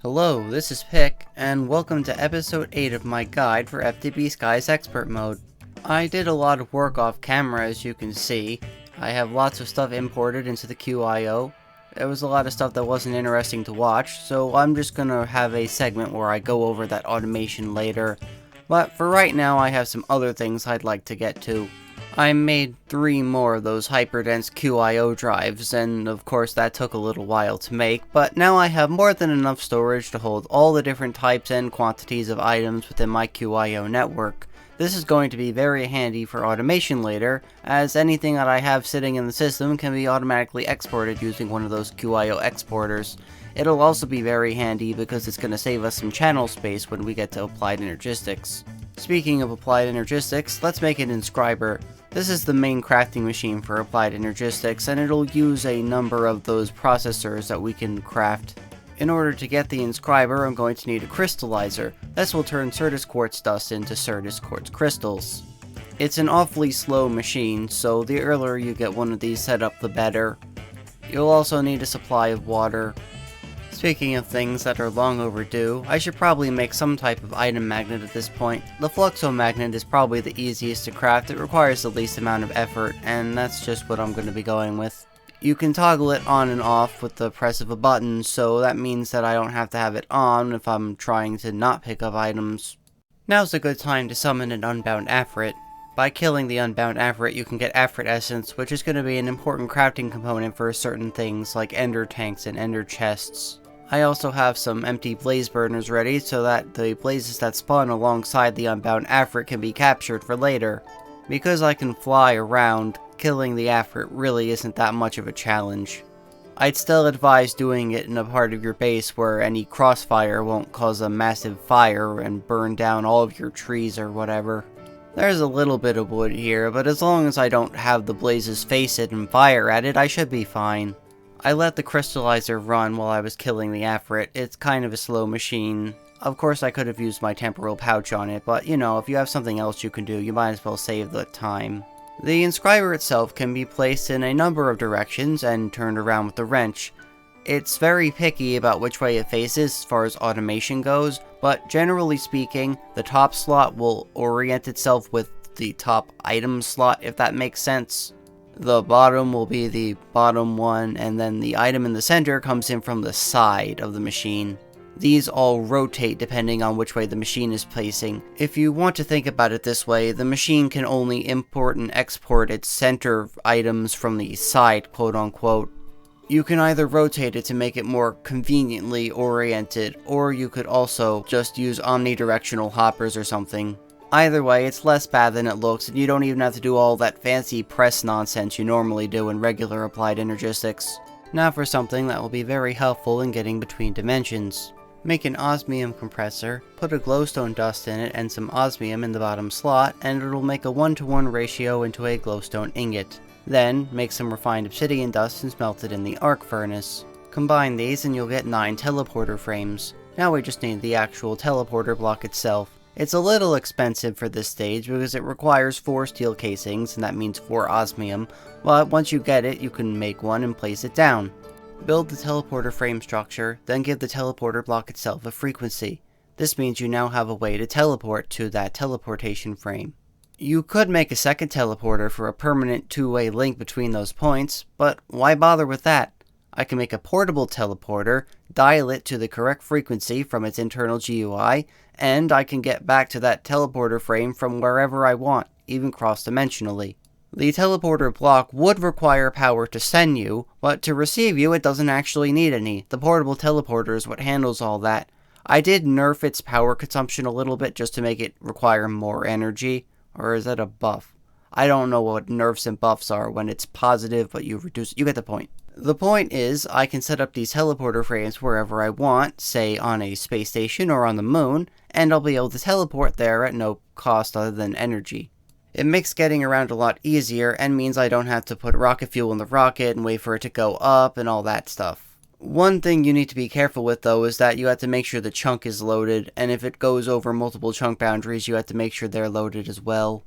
Hello, this is Pick, and welcome to episode 8 of my guide for FTB Sky's Expert Mode. I did a lot of work off camera, as you can see. I have lots of stuff imported into the QIO. There was a lot of stuff that wasn't interesting to watch, so I'm just gonna have a segment where I go over that automation later. But for right now, I have some other things I'd like to get to. I made 3 more of those hyperdense QIO drives, and of course that took a little while to make, but now I have more than enough storage to hold all the different types and quantities of items within my QIO network. This is going to be very handy for automation later, as anything that I have sitting in the system can be automatically exported using one of those QIO exporters. It'll also be very handy because it's going to save us some channel space when we get to Applied Energistics. Speaking of Applied Energistics, let's make an Inscriber. This is the main crafting machine for Applied Energistics, and it'll use a number of those processors that we can craft. In order to get the Inscriber, I'm going to need a Crystallizer. This will turn Certus Quartz dust into Certus Quartz crystals. It's an awfully slow machine, so the earlier you get one of these set up, the better. You'll also need a supply of water. Speaking of things that are long overdue, I should probably make some type of item magnet at this point. The Flux-o-Magnet is probably the easiest to craft, it requires the least amount of effort, and that's just what I'm going to be going with. You can toggle it on and off with the press of a button, so that means that I don't have to have it on if I'm trying to not pick up items. Now's a good time to summon an Unbound Afrit. By killing the Unbound Afrit, you can get Afrit Essence, which is going to be an important crafting component for certain things like Ender Tanks and Ender Chests. I also have some empty blaze burners ready so that the blazes that spawn alongside the Unbound Afrit can be captured for later. Because I can fly around, killing the Afrit really isn't that much of a challenge. I'd still advise doing it in a part of your base where any crossfire won't cause a massive fire and burn down all of your trees or whatever. There's a little bit of wood here, but as long as I don't have the blazes face it and fire at it, I should be fine. I let the Crystallizer run while I was killing the Afrit. It's kind of a slow machine. Of course I could have used my temporal pouch on it, but you know, if you have something else you can do, you might as well save the time. The Inscriber itself can be placed in a number of directions and turned around with the wrench. It's very picky about which way it faces as far as automation goes, but generally speaking, the top slot will orient itself with the top item slot, if that makes sense. The bottom will be the bottom one, and then the item in the center comes in from the side of the machine. These all rotate depending on which way the machine is placing. If you want to think about it this way, the machine can only import and export its center items from the side, quote unquote. You can either rotate it to make it more conveniently oriented, or you could also just use omnidirectional hoppers or something. Either way, it's less bad than it looks, and you don't even have to do all that fancy press nonsense you normally do in regular Applied Energistics. Now for something that will be very helpful in getting between dimensions. Make an osmium compressor, put a glowstone dust in it and some osmium in the bottom slot, and it'll make a 1-to-1 ratio into a glowstone ingot. Then, make some refined obsidian dust and smelt it in the arc furnace. Combine these and you'll get 9 teleporter frames. Now we just need the actual teleporter block itself. It's a little expensive for this stage because it requires 4 steel casings, and that means 4 osmium, but once you get it, you can make one and place it down. Build the teleporter frame structure, then give the teleporter block itself a frequency. This means you now have a way to teleport to that teleportation frame. You could make a second teleporter for a permanent 2-way link between those points, but why bother with that? I can make a portable teleporter, dial it to the correct frequency from its internal GUI, and I can get back to that teleporter frame from wherever I want, even cross-dimensionally. The teleporter block would require power to send you, but to receive you it doesn't actually need any. The portable teleporter is what handles all that. I did nerf its power consumption a little bit just to make it require more energy, or is that a buff? I don't know what nerfs and buffs are when it's positive, but you get the point. The point is, I can set up these teleporter frames wherever I want, say on a space station or on the moon, and I'll be able to teleport there at no cost other than energy. It makes getting around a lot easier and means I don't have to put rocket fuel in the rocket and wait for it to go up and all that stuff. One thing you need to be careful with though is that you have to make sure the chunk is loaded, and if it goes over multiple chunk boundaries you have to make sure they're loaded as well.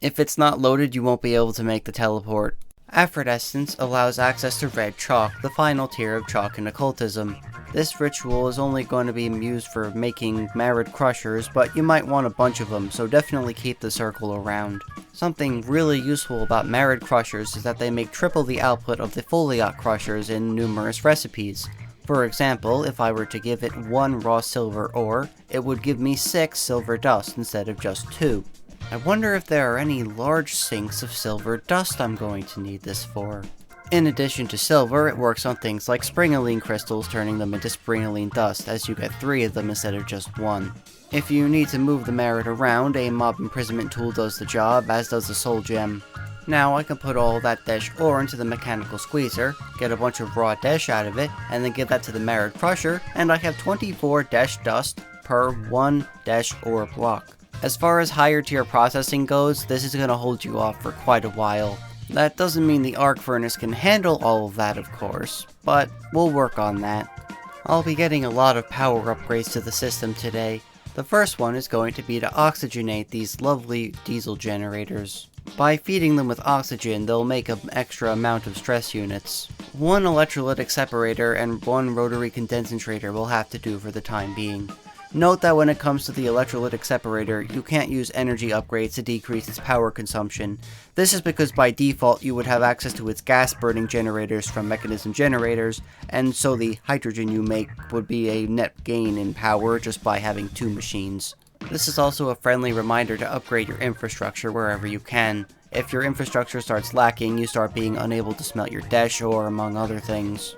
If it's not loaded you won't be able to make the teleport. Afrit Essence allows access to red chalk, the final tier of chalk in occultism. This ritual is only going to be used for making Marid Crushers, but you might want a bunch of them, so definitely keep the circle around. Something really useful about Marid Crushers is that they make triple the output of the Foliot Crushers in numerous recipes. For example, if I were to give it 1 raw silver ore, it would give me 6 silver dust instead of just 2. I wonder if there are any large sinks of silver dust I'm going to need this for. In addition to silver, it works on things like springaline crystals, turning them into springaline dust, as you get 3 of them instead of just 1. If you need to move the Marid around, a mob imprisonment tool does the job, as does the soul gem. Now I can put all that dash ore into the mechanical squeezer, get a bunch of raw dash out of it, and then give that to the Marid Crusher, and I have 24 dash dust per 1 dash ore block. As far as higher tier processing goes, this is going to hold you off for quite a while. That doesn't mean the arc furnace can handle all of that, of course, but we'll work on that. I'll be getting a lot of power upgrades to the system today. The first one is going to be to oxygenate these lovely diesel generators. By feeding them with oxygen, they'll make an extra amount of stress units. 1 electrolytic separator and 1 rotary condensator will have to do for the time being. Note that when it comes to the electrolytic separator, you can't use energy upgrades to decrease its power consumption. This is because by default you would have access to its gas burning generators from mechanism generators, and so the hydrogen you make would be a net gain in power just by having 2 machines. This is also a friendly reminder to upgrade your infrastructure wherever you can. If your infrastructure starts lacking, you start being unable to smelt your dash ore, among other things.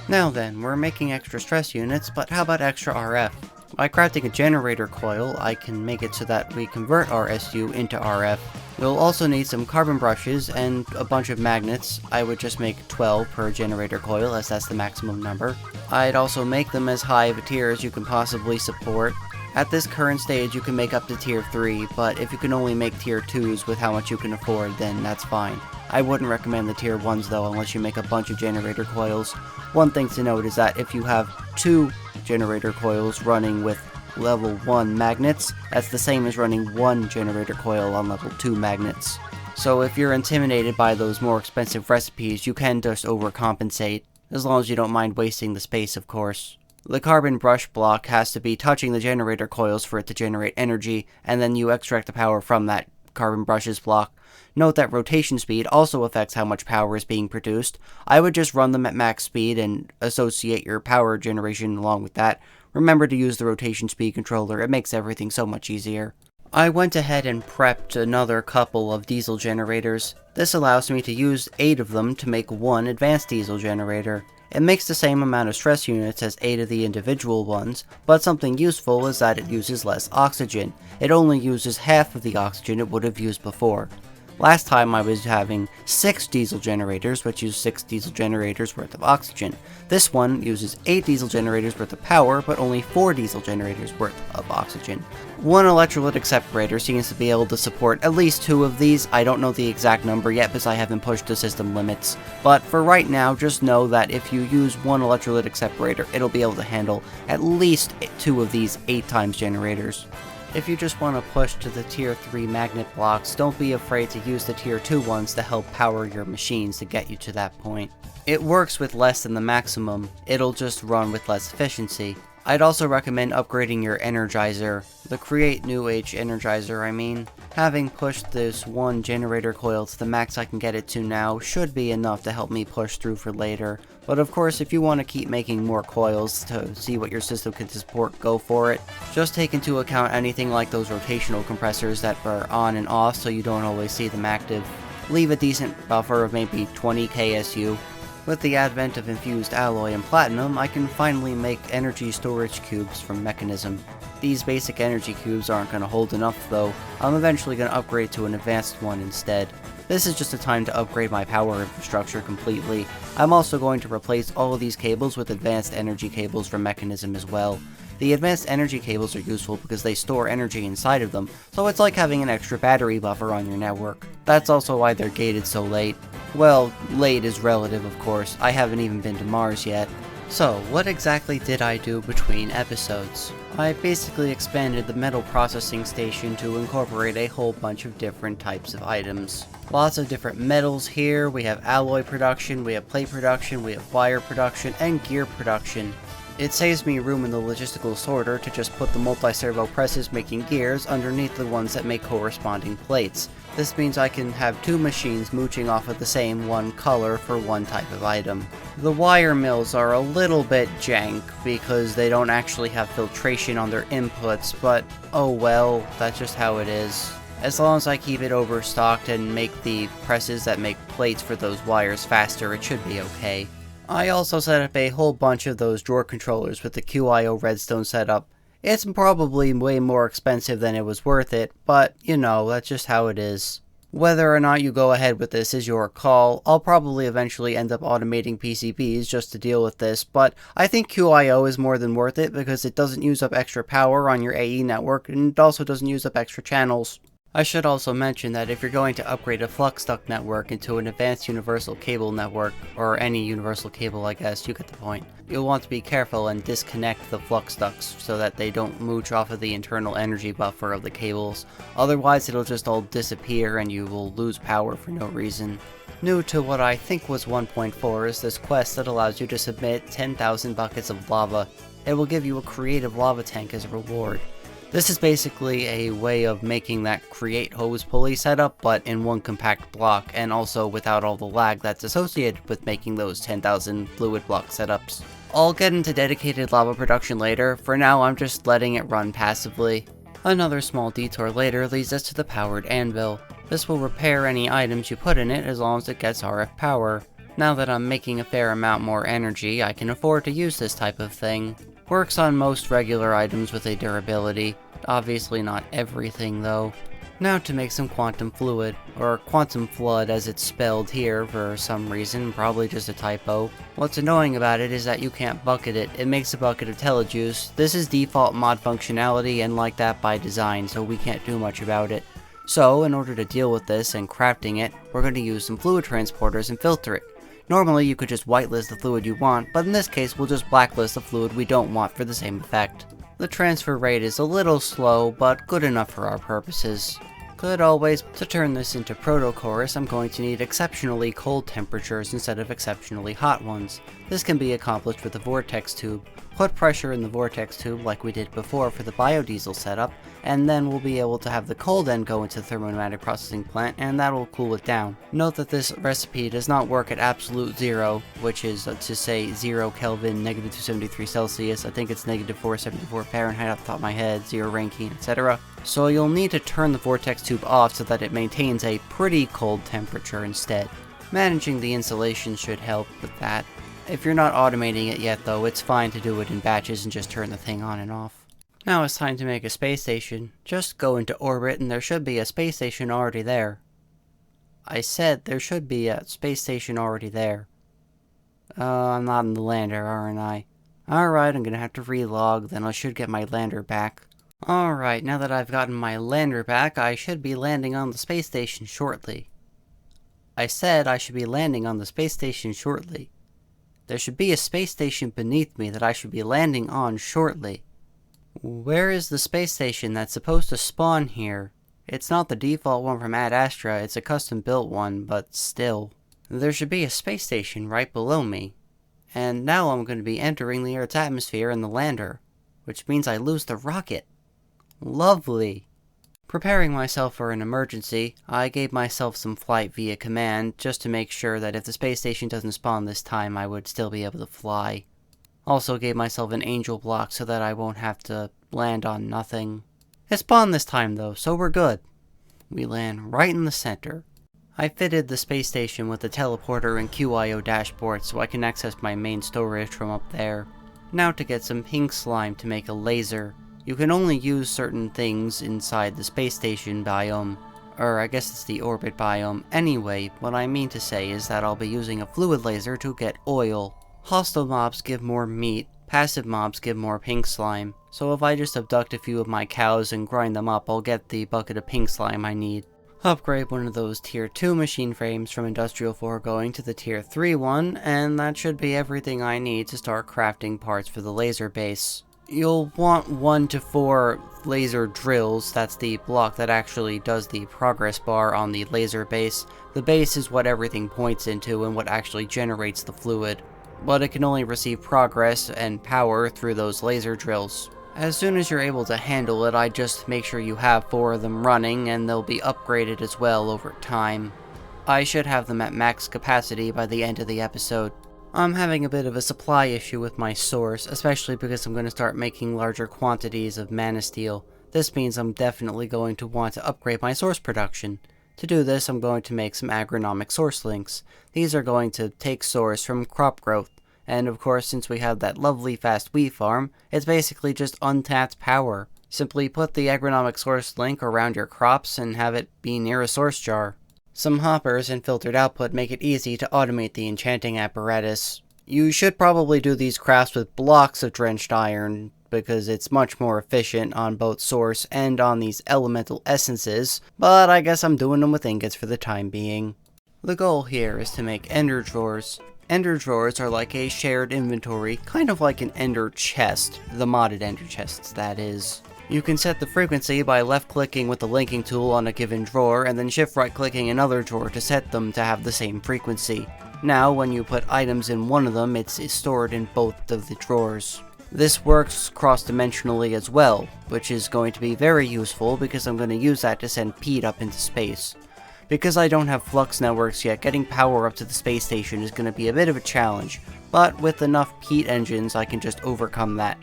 Now then, we're making extra stress units, but how about extra RF? By crafting a generator coil, I can make it so that we convert RSU into RF. We'll also need some carbon brushes and a bunch of magnets. I would just make 12 per generator coil, as that's the maximum number. I'd also make them as high of a tier as you can possibly support. At this current stage you can make up to tier 3, but if you can only make tier 2s with how much you can afford, then that's fine. I wouldn't recommend the tier 1s though unless you make a bunch of generator coils. One thing to note is that if you have 2 generator coils running with level 1 magnets, that's the same as running 1 generator coil on level 2 magnets. So if you're intimidated by those more expensive recipes, you can just overcompensate, as long as you don't mind wasting the space, of course. The carbon brush block has to be touching the generator coils for it to generate energy, and then you extract the power from that carbon brushes block. Note that rotation speed also affects how much power is being produced. I would just run them at max speed and associate your power generation along with that. Remember to use the rotation speed controller, it makes everything so much easier. I went ahead and prepped another couple of diesel generators. This allows me to use 8 of them to make 1 advanced diesel generator. It makes the same amount of stress units as 8 of the individual ones, but something useful is that it uses less oxygen. It only uses half of the oxygen it would have used before. Last time I was having 6 diesel generators, which use 6 diesel generators worth of oxygen. This one uses 8 diesel generators worth of power, but only 4 diesel generators worth of oxygen. 1 electrolytic separator seems to be able to support at least 2 of these. I don't know the exact number yet because I haven't pushed the system limits. But for right now, just know that if you use 1 electrolytic separator, it'll be able to handle at least 2 of these 8 times generators. If you just want to push to the tier 3 magnet blocks, don't be afraid to use the tier 2 ones to help power your machines to get you to that point. It works with less than the maximum, it'll just run with less efficiency. I'd also recommend upgrading your Energizer, the Create New Age Energizer I mean. Having pushed this 1 generator coil to the max I can get it to now should be enough to help me push through for later. But of course, if you want to keep making more coils to see what your system can support, go for it. Just take into account anything like those rotational compressors that are on and off so you don't always see them active. Leave a decent buffer of maybe 20 KSU. With the advent of infused alloy and platinum, I can finally make energy storage cubes from Mechanism. These basic energy cubes aren't going to hold enough though. I'm eventually going to upgrade to an advanced one instead. This is just a time to upgrade my power infrastructure completely. I'm also going to replace all of these cables with advanced energy cables from Mechanism as well. The advanced energy cables are useful because they store energy inside of them, so it's like having an extra battery buffer on your network. That's also why they're gated so late. Well, late is relative of course, I haven't even been to Mars yet. So, what exactly did I do between episodes? I basically expanded the metal processing station to incorporate a whole bunch of different types of items. Lots of different metals here. We have alloy production, we have plate production, we have wire production, and gear production. It saves me room in the logistical sorter to just put the multi-servo presses making gears underneath the ones that make corresponding plates. This means I can have two machines mooching off of the same one color for one type of item. The wire mills are a little bit jank because they don't actually have filtration on their inputs, but oh well, that's just how it is. As long as I keep it overstocked and make the presses that make plates for those wires faster, it should be okay. I also set up a whole bunch of those drawer controllers with the QIO redstone setup. It's probably way more expensive than it was worth it, but you know, that's just how it is. Whether or not you go ahead with this is your call. I'll probably eventually end up automating PCBs just to deal with this, but I think QIO is more than worth it because it doesn't use up extra power on your AE network and it also doesn't use up extra channels. I should also mention that if you're going to upgrade a Flux duct network into an advanced universal cable network, or any universal cable I guess, you get the point, you'll want to be careful and disconnect the flux ducts so that they don't mooch off of the internal energy buffer of the cables. Otherwise it'll just all disappear and you will lose power for no reason. New to what I think was 1.4 is this quest that allows you to submit 10,000 buckets of lava. It will give you a creative lava tank as a reward. This is basically a way of making that create hose pulley setup, but in one compact block, and also without all the lag that's associated with making those 10,000 fluid block setups. I'll get into dedicated lava production later. For now, I'm just letting it run passively. Another small detour later leads us to the powered Anvil. This will repair any items you put in it as long as it gets RF power. Now that I'm making a fair amount more energy, I can afford to use this type of thing. Works on most regular items with a durability. Obviously not everything though. Now to make some quantum fluid, or quantum flood as it's spelled here for some reason, probably just a typo. What's annoying about it is that you can't bucket it. It makes a bucket of telejuice. This is default mod functionality and like that by design, so we can't do much about it. So in order to deal with this and crafting it, we're going to use some fluid transporters and filter it. Normally you could just whitelist the fluid you want, but in this case we'll just blacklist the fluid we don't want for the same effect. The transfer rate is a little slow, but good enough for our purposes. Good always. To turn this into Proto Chorus, I'm going to need exceptionally cold temperatures instead of exceptionally hot ones. This can be accomplished with a vortex tube. Put pressure in the vortex tube like we did before for the biodiesel setup, and then we'll be able to have the cold end go into the thermopneumatic processing plant, and that'll cool it down. Note that this recipe does not work at absolute zero, which is to say 0 Kelvin, negative 273 Celsius, I think it's negative 474 Fahrenheit off the top of my head, 0 Rankine, etc. So you'll need to turn the vortex tube off so that it maintains a pretty cold temperature instead. Managing the insulation should help with that. If you're not automating it yet though, it's fine to do it in batches and just turn the thing on and off. Now it's time to make a space station. Just go into orbit and there should be a space station already there. I said there should be a space station already there. I'm not in the lander, aren't I? Alright, I'm gonna have to relog, then I should get my lander back. Alright, now that I've gotten my lander back, I should be landing on the space station shortly. I said I should be landing on the space station shortly. There should be a space station beneath me that I should be landing on shortly. Where is the space station that's supposed to spawn here? It's not the default one from Ad Astra, it's a custom built one, but still. There should be a space station right below me. And now I'm going to be entering the Earth's atmosphere in the lander, which means I lose the rocket. Lovely. Preparing myself for an emergency, I gave myself some flight via command, just to make sure that if the space station doesn't spawn this time, I would still be able to fly. Also gave myself an angel block so that I won't have to land on nothing. It spawned this time though, so we're good. We land right in the center. I fitted the space station with the teleporter and QIO dashboard so I can access my main storage from up there. Now to get some pink slime to make a laser. You can only use certain things inside the space station biome, or I guess it's the orbit biome. Anyway, what I mean to say is that I'll be using a fluid laser to get oil. Hostile mobs give more meat, passive mobs give more pink slime, so if I just abduct a few of my cows and grind them up, I'll get the bucket of pink slime I need. Upgrade one of those tier 2 machine frames from industrial foregoing to the tier 3 one, and that should be everything I need to start crafting parts for the laser base. You'll want 1 to 4 laser drills. That's the block that actually does the progress bar on the laser base. The base is what everything points into and what actually generates the fluid, but it can only receive progress and power through those laser drills. As soon as you're able to handle it, I just make sure you have 4 of them running, and they'll be upgraded as well over time. I should have them at max capacity by the end of the episode. I'm having a bit of a supply issue with my source, especially because I'm going to start making larger quantities of mana steel. This means I'm definitely going to want to upgrade my source production. To do this, I'm going to make some agronomic source links. These are going to take source from crop growth. And of course, since we have that lovely fast wheat farm, it's basically just untapped power. Simply put the agronomic source link around your crops and have it be near a source jar. Some hoppers and filtered output make it easy to automate the enchanting apparatus. You should probably do these crafts with blocks of drenched iron, because it's much more efficient on both source and on these elemental essences, but I guess I'm doing them with ingots for the time being. The goal here is to make ender drawers. Ender drawers are like a shared inventory, kind of like an ender chest, the modded ender chests, that is. You can set the frequency by left-clicking with the linking tool on a given drawer, and then shift-right-clicking another drawer to set them to have the same frequency. Now, when you put items in one of them, it's stored in both of the drawers. This works cross-dimensionally as well, which is going to be very useful because I'm going to use that to send Pete up into space. Because I don't have Flux Networks yet, getting power up to the space station is going to be a bit of a challenge, but with enough Pete engines I can just overcome that.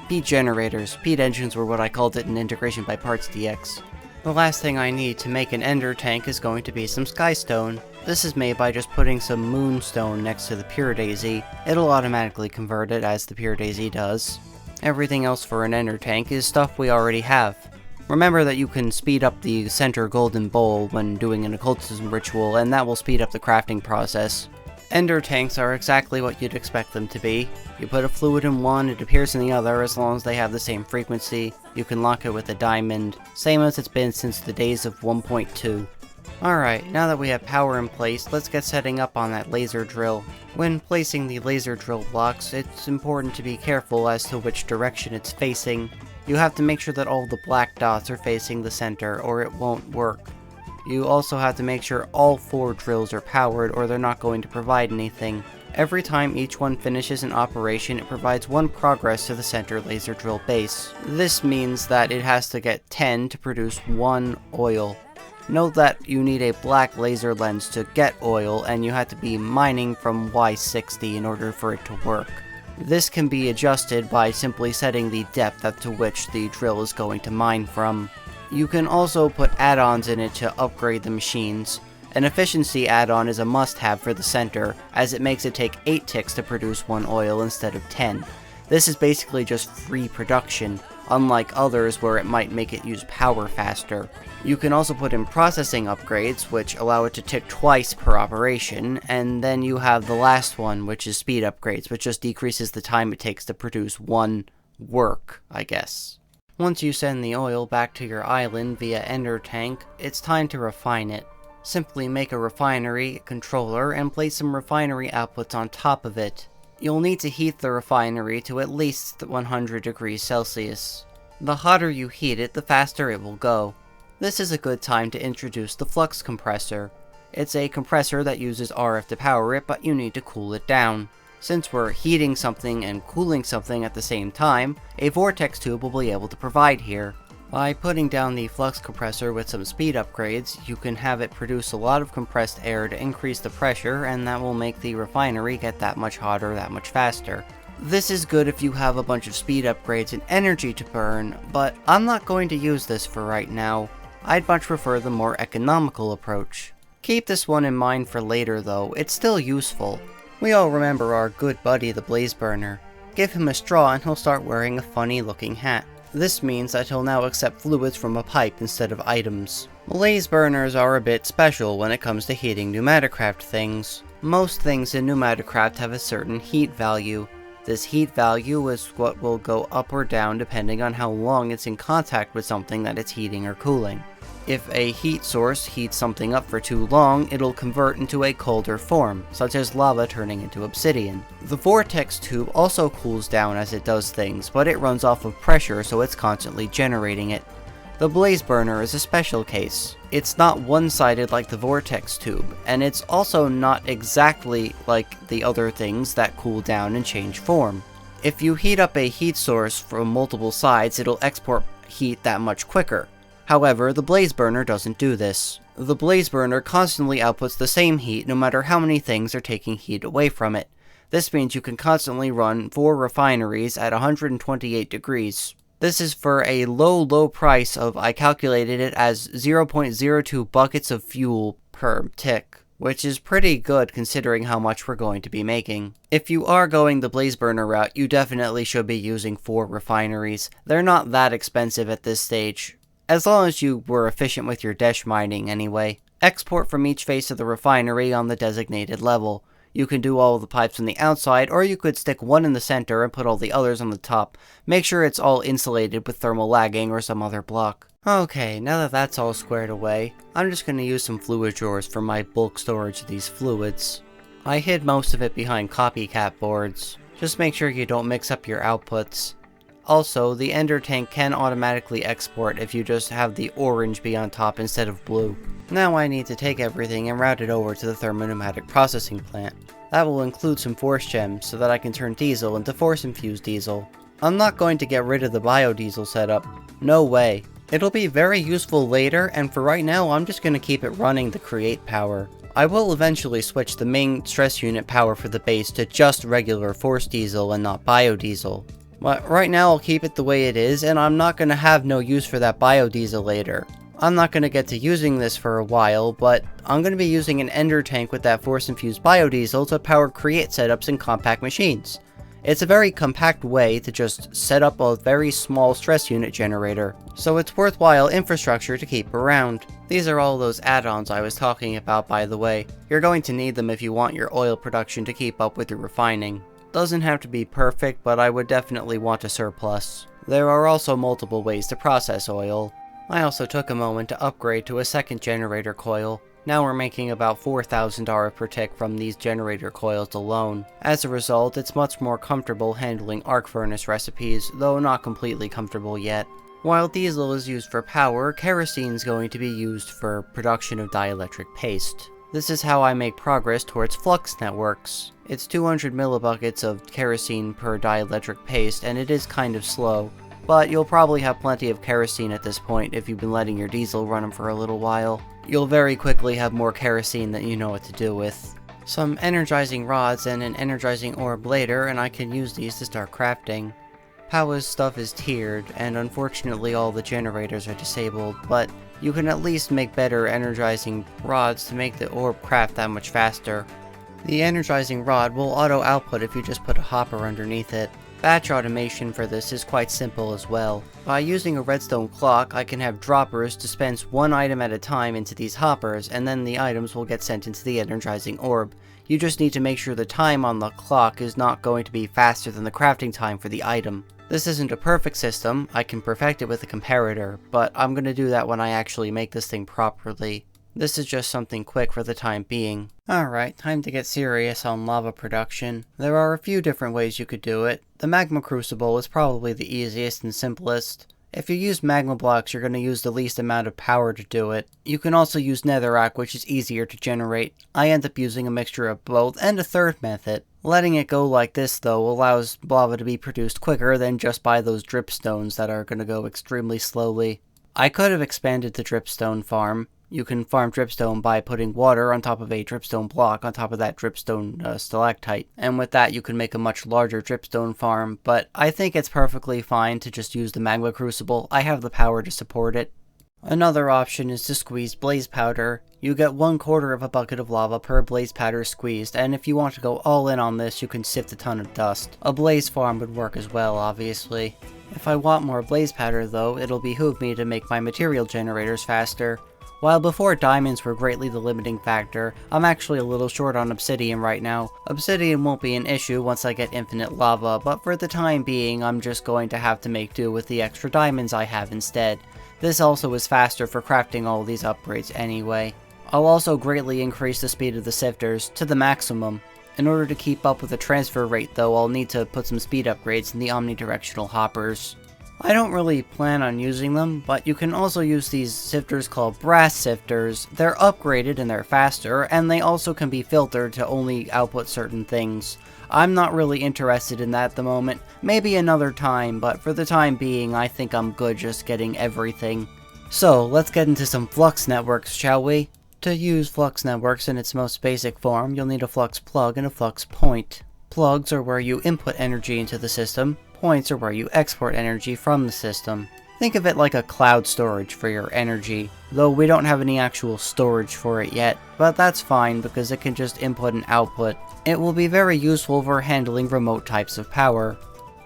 Pete generators. Pete engines were what I called it in Integration by Parts DX. The last thing I need to make an ender tank is going to be some skystone. This is made by just putting some moonstone next to the pure daisy. It'll automatically convert it as the pure daisy does. Everything else for an ender tank is stuff we already have. Remember that you can speed up the center golden bowl when doing an occultism ritual, and that will speed up the crafting process. Ender tanks are exactly what you'd expect them to be. You put a fluid in one, it appears in the other as long as they have the same frequency. You can lock it with a diamond, same as it's been since the days of 1.2. Alright, now that we have power in place, let's get setting up on that laser drill. When placing the laser drill blocks, it's important to be careful as to which direction it's facing. You have to make sure that all the black dots are facing the center, or it won't work. You also have to make sure all 4 drills are powered, or they're not going to provide anything. Every time each one finishes an operation, it provides 1 progress to the center laser drill base. This means that it has to get 10 to produce 1 oil. Note that you need a black laser lens to get oil, and you have to be mining from Y60 in order for it to work. This can be adjusted by simply setting the depth up to which the drill is going to mine from. You can also put add-ons in it to upgrade the machines. An efficiency add-on is a must-have for the center, as it makes it take 8 ticks to produce 1 oil instead of 10. This is basically just free production, unlike others where it might make it use power faster. You can also put in processing upgrades, which allow it to tick twice per operation, and then you have the last one, which is speed upgrades, which just decreases the time it takes to produce 1 work, I guess. Once you send the oil back to your island via ender tank, it's time to refine it. Simply make a refinery controller and place some refinery outputs on top of it. You'll need to heat the refinery to at least 100 degrees Celsius. The hotter you heat it, the faster it will go. This is a good time to introduce the Flux Compressor. It's a compressor that uses RF to power it, but you need to cool it down. Since we're heating something and cooling something at the same time, a vortex tube will be able to provide here. By putting down the Flux Compressor with some speed upgrades, you can have it produce a lot of compressed air to increase the pressure, and that will make the refinery get that much hotter that much faster. This is good if you have a bunch of speed upgrades and energy to burn, but I'm not going to use this for right now. I'd much prefer the more economical approach. Keep this one in mind for later though, it's still useful. We all remember our good buddy the Blaze Burner. Give him a straw and he'll start wearing a funny looking hat. This means that he'll now accept fluids from a pipe instead of items. Blaze burners are a bit special when it comes to heating pneumaticraft things. Most things in pneumaticraft have a certain heat value. This heat value is what will go up or down depending on how long it's in contact with something that it's heating or cooling. If a heat source heats something up for too long, it'll convert into a colder form, such as lava turning into obsidian. The vortex tube also cools down as it does things, but it runs off of pressure, so it's constantly generating it. The blaze burner is a special case. It's not one-sided like the vortex tube, and it's also not exactly like the other things that cool down and change form. If you heat up a heat source from multiple sides, it'll export heat that much quicker. However, the blaze burner doesn't do this. The blaze burner constantly outputs the same heat no matter how many things are taking heat away from it. This means you can constantly run 4 refineries at 128 degrees. This is for a low price of, I calculated it as 0.02 buckets of fuel per tick, which is pretty good considering how much we're going to be making. If you are going the blaze burner route, you definitely should be using 4 refineries. They're not that expensive at this stage, as long as you were efficient with your dash mining anyway. Export from each face of the refinery on the designated level. You can do all of the pipes on the outside, or you could stick one in the center and put all the others on the top. Make sure it's all insulated with thermal lagging or some other block. Okay, now that that's all squared away, I'm just going to use some fluid drawers for my bulk storage of these fluids. I hid most of it behind copycat boards. Just make sure you don't mix up your outputs. Also, the ender tank can automatically export if you just have the orange be on top instead of blue. Now I need to take everything and route it over to the thermopneumatic processing plant. That will include some force gems so that I can turn diesel into force-infused diesel. I'm not going to get rid of the biodiesel setup. No way. It'll be very useful later, and for right now I'm just going to keep it running the create power. I will eventually switch the main stress unit power for the base to just regular force diesel and not biodiesel. But right now I'll keep it the way it is, and I'm not going to have no use for that biodiesel later. I'm not going to get to using this for a while, but I'm going to be using an ender tank with that force-infused biodiesel to power create setups in compact machines. It's a very compact way to just set up a very small stress unit generator, so it's worthwhile infrastructure to keep around. These are all those add-ons I was talking about, by the way. You're going to need them if you want your oil production to keep up with your refining. Doesn't have to be perfect, but I would definitely want a surplus. There are also multiple ways to process oil. I also took a moment to upgrade to a second generator coil. Now we're making about $4,000 per tick from these generator coils alone. As a result, it's much more comfortable handling arc furnace recipes, though not completely comfortable yet. While diesel is used for power, kerosene is going to be used for production of dielectric paste. This is how I make progress towards Flux Networks. It's 200 millibuckets of kerosene per dielectric paste, and it is kind of slow. But you'll probably have plenty of kerosene at this point if you've been letting your diesel run them for a little while. You'll very quickly have more kerosene than you know what to do with. Some energizing rods and an energizing orb later, and I can use these to start crafting. Power's stuff is tiered, and unfortunately all the generators are disabled, but you can at least make better energizing rods to make the orb craft that much faster. The energizing rod will auto-output if you just put a hopper underneath it. Batch automation for this is quite simple as well. By using a redstone clock, I can have droppers dispense one item at a time into these hoppers, and then the items will get sent into the energizing orb. You just need to make sure the time on the clock is not going to be faster than the crafting time for the item. This isn't a perfect system, I can perfect it with a comparator, but I'm going to do that when I actually make this thing properly. This is just something quick for the time being. Alright, time to get serious on lava production. There are a few different ways you could do it. The magma crucible is probably the easiest and simplest. If you use magma blocks, you're going to use the least amount of power to do it. You can also use netherrack, which is easier to generate. I end up using a mixture of both and a third method. Letting it go like this, though, allows lava to be produced quicker than just by those dripstones that are going to go extremely slowly. I could have expanded the dripstone farm. You can farm dripstone by putting water on top of a dripstone block on top of that dripstone stalactite. And with that you can make a much larger dripstone farm, but I think it's perfectly fine to just use the magma crucible. I have the power to support it. Another option is to squeeze blaze powder. You get 1/4 of a bucket of lava per blaze powder squeezed, and if you want to go all in on this, you can sift a ton of dust. A blaze farm would work as well, obviously. If I want more blaze powder though, it'll behoove me to make my material generators faster. While before diamonds were greatly the limiting factor, I'm actually a little short on obsidian right now. Obsidian won't be an issue once I get infinite lava, but for the time being I'm just going to have to make do with the extra diamonds I have instead. This also is faster for crafting all these upgrades anyway. I'll also greatly increase the speed of the sifters to the maximum. In order to keep up with the transfer rate though, I'll need to put some speed upgrades in the omnidirectional hoppers. I don't really plan on using them, but you can also use these sifters called brass sifters. They're upgraded and they're faster, and they also can be filtered to only output certain things. I'm not really interested in that at the moment, maybe another time, but for the time being I think I'm good just getting everything. So let's get into some Flux Networks, shall we? To use Flux Networks in its most basic form, you'll need a Flux plug and a Flux point. Plugs are where you input energy into the system, points are where you export energy from the system. Think of it like a cloud storage for your energy, though we don't have any actual storage for it yet, but that's fine because it can just input and output. It will be very useful for handling remote types of power.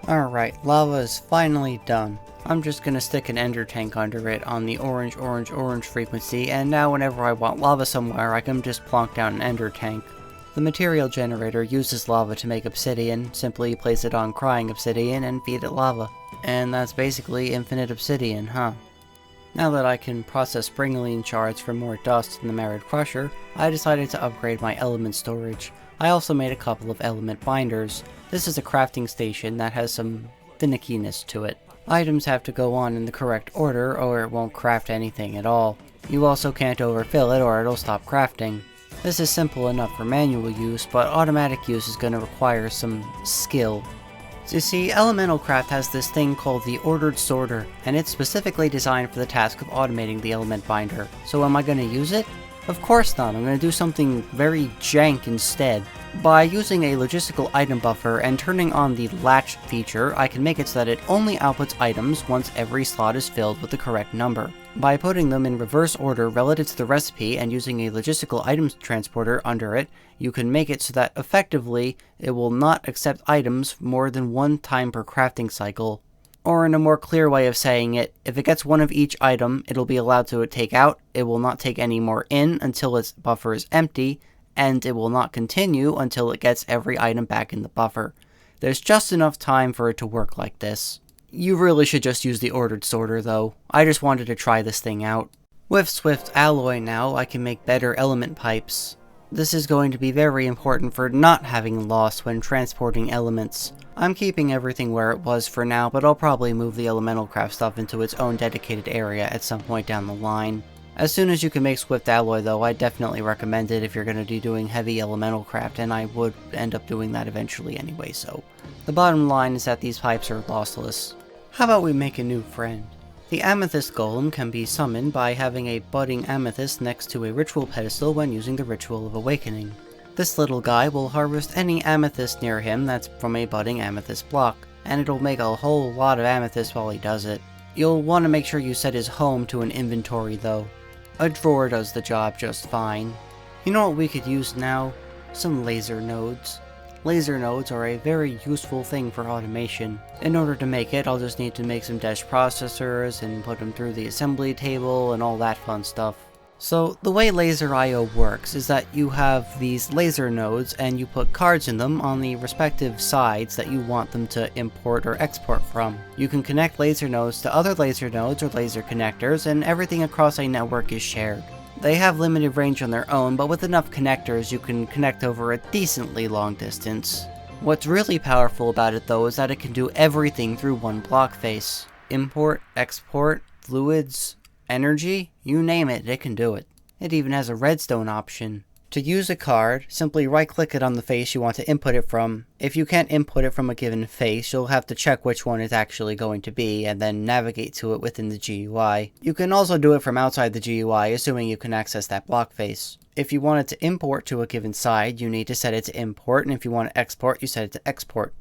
Alright, lava is finally done. I'm just gonna stick an ender tank under it on the orange frequency, and now whenever I want lava somewhere I can just plonk down an ender tank. The material generator uses lava to make obsidian, simply place it on crying obsidian and feed it lava. And that's basically infinite obsidian, huh? Now that I can process springaline shards for more dust in the Merid Crusher, I decided to upgrade my element storage. I also made a couple of element binders. This is a crafting station that has some finickiness to it. Items have to go on in the correct order or it won't craft anything at all. You also can't overfill it or it'll stop crafting. This is simple enough for manual use, but automatic use is going to require some skill. So you see, Elemental Craft has this thing called the Ordered Sorter, and it's specifically designed for the task of automating the element binder. So am I going to use it? Of course not, I'm going to do something very jank instead. By using a logistical item buffer and turning on the latch feature, I can make it so that it only outputs items once every slot is filled with the correct number. By putting them in reverse order relative to the recipe and using a logistical items transporter under it, you can make it so that effectively it will not accept items more than one time per crafting cycle. Or in a more clear way of saying it, if it gets one of each item, it'll be allowed to take out, it will not take any more in until its buffer is empty, and it will not continue until it gets every item back in the buffer. There's just enough time for it to work like this. You really should just use the ordered sorter though. I just wanted to try this thing out. With Swift Alloy now, I can make better element pipes. This is going to be very important for not having loss when transporting elements. I'm keeping everything where it was for now, but I'll probably move the Elemental Craft stuff into its own dedicated area at some point down the line. As soon as you can make Swift Alloy though, I definitely recommend it if you're going to be doing heavy Elemental Craft, and I would end up doing that eventually anyway, so. The bottom line is that these pipes are lossless. How about we make a new friend? The Amethyst Golem can be summoned by having a budding amethyst next to a ritual pedestal when using the Ritual of Awakening. This little guy will harvest any amethyst near him that's from a budding amethyst block, and it'll make a whole lot of amethyst while he does it. You'll want to make sure you set his home to an inventory though. A drawer does the job just fine. You know what we could use now? Some laser nodes. Laser nodes are a very useful thing for automation. In order to make it, I'll just need to make some dash processors and put them through the assembly table and all that fun stuff. So the way Laser I/O works is that you have these laser nodes and you put cards in them on the respective sides that you want them to import or export from. You can connect laser nodes to other laser nodes or laser connectors, and everything across a network is shared. They have limited range on their own, but with enough connectors you can connect over a decently long distance. What's really powerful about it though is that it can do everything through one block face. Import, export, fluids, energy, you name it, it can do it. It even has a redstone option. To use a card, simply right-click it on the face you want to input it from. If you can't input it from a given face, you'll have to check which one it's actually going to be, and then navigate to it within the GUI. You can also do it from outside the GUI, assuming you can access that block face. If you want it to import to a given side, you need to set it to import, and if you want to export, you set it to export.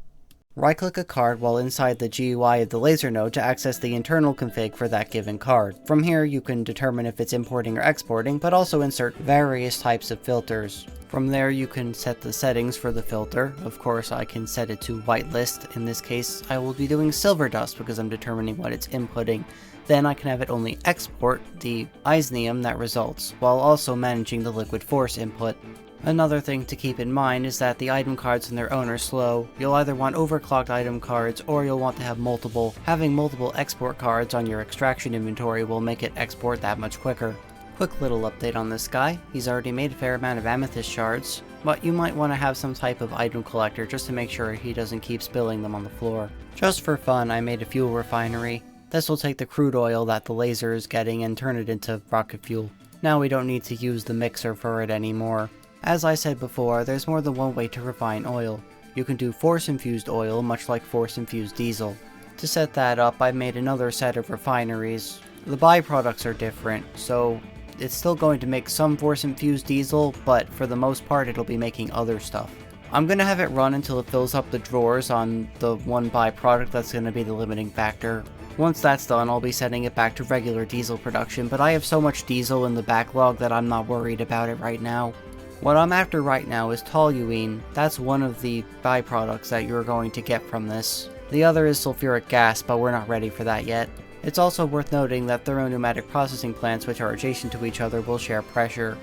Right-click a card while inside the GUI of the laser node to access the internal config for that given card. From here, you can determine if it's importing or exporting, but also insert various types of filters. From there, you can set the settings for the filter. Of course, I can set it to whitelist. In this case, I will be doing silver dust because I'm determining what it's inputting. Then I can have it only export the isnium that results, while also managing the liquid force input. Another thing to keep in mind is that the item cards on their own are slow. You'll either want overclocked item cards, or you'll want to have multiple. Having multiple export cards on your extraction inventory will make it export that much quicker. Quick little update on this guy. He's already made a fair amount of amethyst shards, but you might want to have some type of item collector just to make sure he doesn't keep spilling them on the floor. Just for fun, I made a fuel refinery. This will take the crude oil that the laser is getting and turn it into rocket fuel. Now we don't need to use the mixer for it anymore. As I said before, there's more than one way to refine oil. You can do Force-Infused Oil, much like Force-Infused Diesel. To set that up, I made another set of refineries. The byproducts are different, so it's still going to make some Force-Infused Diesel, but for the most part it'll be making other stuff. I'm going to have it run until it fills up the drawers on the one byproduct that's going to be the limiting factor. Once that's done, I'll be setting it back to regular diesel production, but I have so much diesel in the backlog that I'm not worried about it right now. What I'm after right now is toluene. That's one of the byproducts that you're going to get from this. The other is sulfuric gas, but we're not ready for that yet. It's also worth noting that thermopneumatic processing plants which are adjacent to each other will share pressure.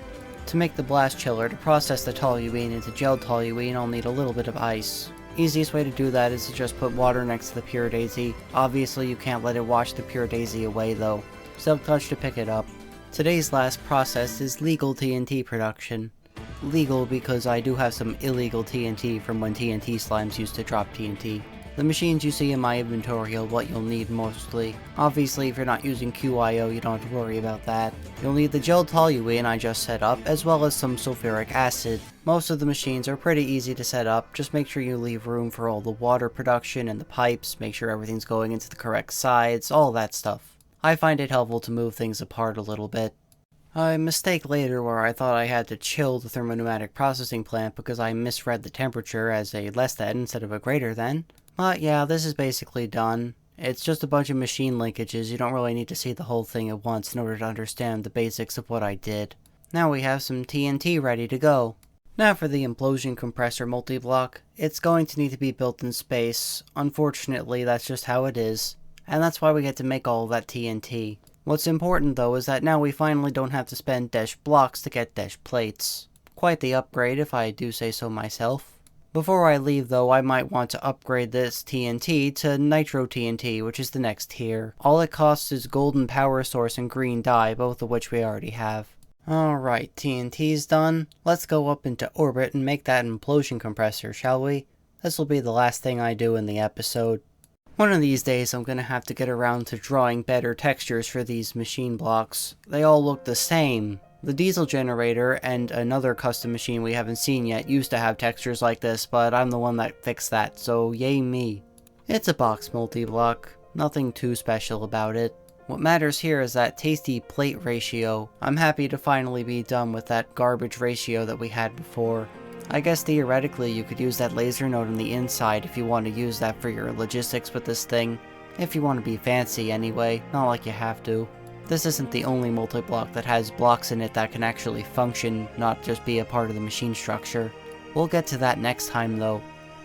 To make the blast chiller, to process the toluene into gelled toluene, I'll need a little bit of ice. Easiest way to do that is to just put water next to the pure daisy. Obviously you can't let it wash the pure daisy away though. Silk touch to pick it up. Today's last process is legal TNT production. Legal because I do have some illegal TNT from when TNT slimes used to drop TNT. The machines you see in my inventory are what you'll need mostly. Obviously if you're not using QIO you don't have to worry about that. You'll need the gelled toluene I just set up, as well as some sulfuric acid. Most of the machines are pretty easy to set up, just make sure you leave room for all the water production and the pipes, make sure everything's going into the correct sides, all that stuff. I find it helpful to move things apart a little bit. A mistake later where I thought I had to chill the thermopneumatic processing plant because I misread the temperature as a less than instead of a greater than. But yeah, this is basically done. It's just a bunch of machine linkages, you don't really need to see the whole thing at once in order to understand the basics of what I did. Now we have some TNT ready to go. Now for the Implosion Compressor multi-block. It's going to need to be built in space. Unfortunately, that's just how it is. And that's why we get to make all of that TNT. What's important though is that now we finally don't have to spend dash blocks to get dash plates. Quite the upgrade if I do say so myself. Before I leave though, I might want to upgrade this TNT to Nitro TNT, which is the next tier. All it costs is golden power source and green dye, both of which we already have. Alright, TNT's done. Let's go up into orbit and make that Implosion Compressor, shall we? This will be the last thing I do in the episode. One of these days I'm gonna have to get around to drawing better textures for these machine blocks. They all look the same. The diesel generator and another custom machine we haven't seen yet used to have textures like this, but I'm the one that fixed that, so yay me. It's a box multi-block, nothing too special about it. What matters here is that tasty plate ratio. I'm happy to finally be done with that garbage ratio that we had before. I guess theoretically you could use that laser node on the inside if you want to use that for your logistics with this thing. If you want to be fancy anyway, not like you have to. This isn't the only multi-block that has blocks in it that can actually function, not just be a part of the machine structure. We'll get to that next time though.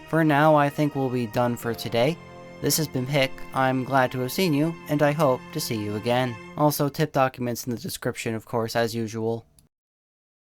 For now, I think we'll be done for today. This has been Hick, I'm glad to have seen you, and I hope to see you again. Also, tip documents in the description of course, as usual.